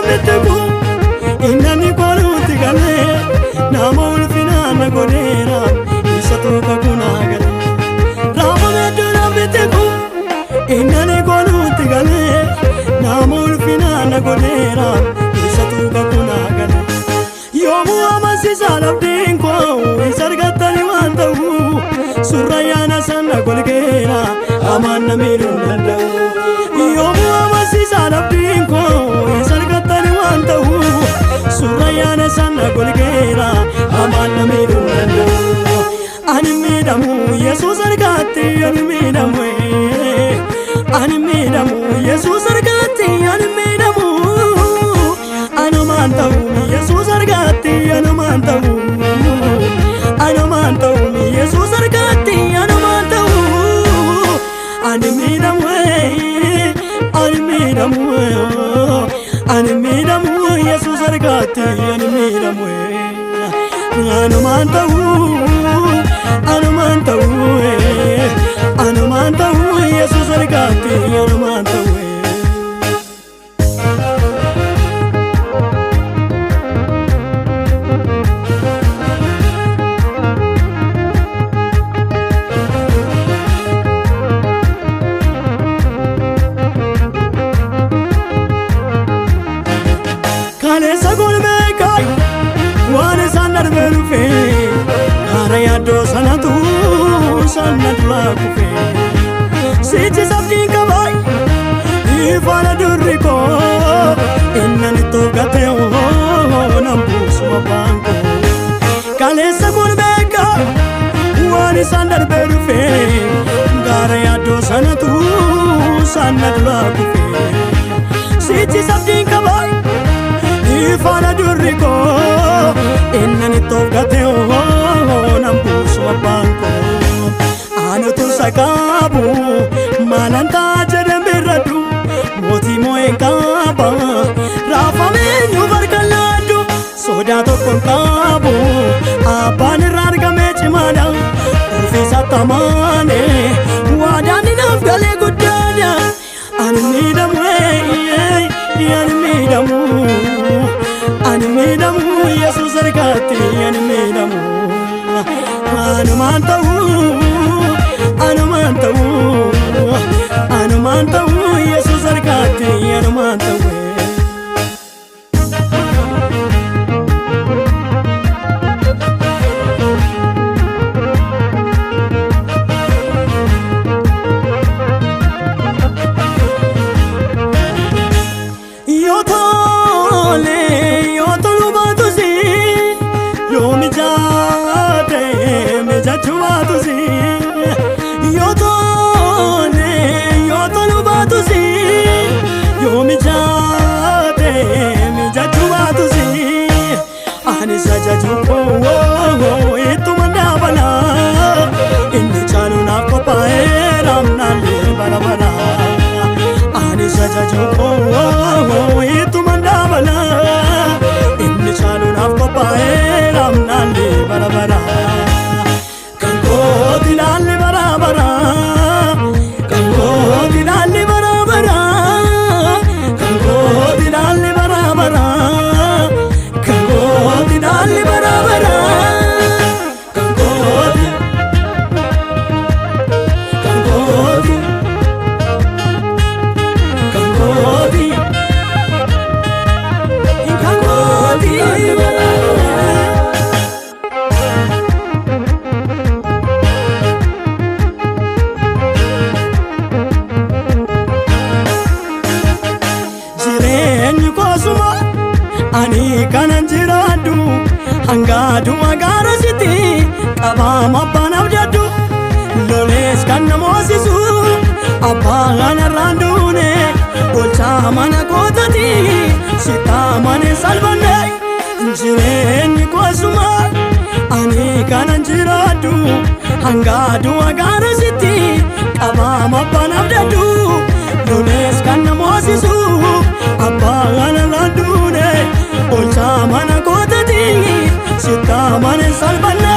betteku innani konuti gale nama ulfina na godera isa toka kuna gale rama medura betteku innani konuti gale nama ulfina na godera isa toka kuna gale yomu amasi salabdin ko isargatani wandahu surayana sanna golgera amanna mirun dandahu yomu amasi salabdin ko isargatani wandahu surayana sanna golgera amanna mirun dandahu animidamu yesus argatti animidamu yesus argatti animidamu anumantahu yesus argatti anumantahu yesus argatti anumantahu animidamu yesus argatti animidamu anumantahu yesus argatti anumantahu Arayado sanatu sanadla kufe siji sabdi kabai ifala duriko innani to gateo nambusu banko kalesa golbeka wani sandar berufe arayado sanatu sanadla kufe siji sabdi kabai ifala duriko innani to gateo nambusu banko anu tu sakabu malanta jedembiradu moti moenkaba rafa menyu barkaladu soda to konkabu aban rargame chimada profesa tamane wadani nafgale gudada animidamu yesus argatti animidamu anumantahu yesus argatti anumantahu ani sajaju itu mandabana inni chalu na kopae ramna le barabara ani sajaju itu mandabana inni chalu na kopae ramna le barabara kanko dinale barabara kanko dinale barabara kanko dinale barabara dinali barabara kankoti jireenyi kosuma ani kanan jiradu hangadu magara siti qabama banab jadu loles kan namosisu abana randune bolcha mana kotati sita mane salvane jireenyi kosuma ani kanan jiradu hangadu magara siti qabama banab jadu loles kan namosisu abana randune bolcha mana kotati sita mane salvane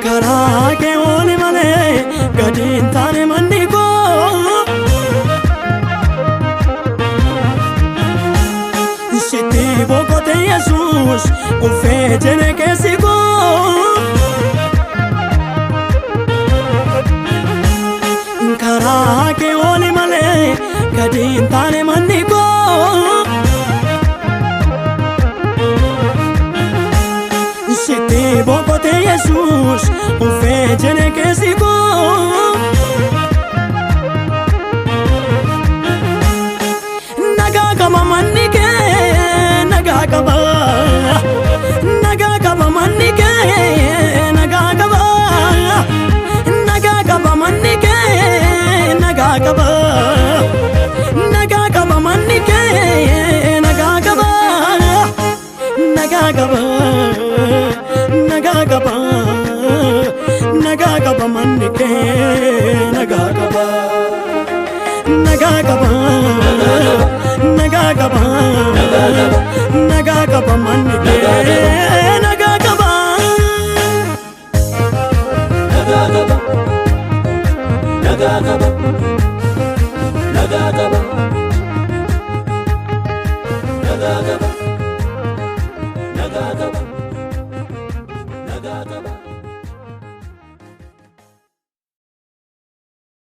karake oli mane gadin tane mandiko sitti boqote Yesuus ulfee jene keessi koo karaa kee ooli malee gadi hin taane manni koo sitti boqote Yesuus ulfee jene keessi koo nagaa qaba manni kee nagaa qaba nagaa qaba manni kee nagaa qaba nagaa qaba manni kee nagaa qaba nagaa qaba manni kee nagaa qaba nagaa qaba nagaa qaba nagaa qaba manni kee nagaa qaba nagaa qaba nagaa qaba nagaa qaba manni kee nagaa qaba nagaa qaba nagaa qaba nagaa qaba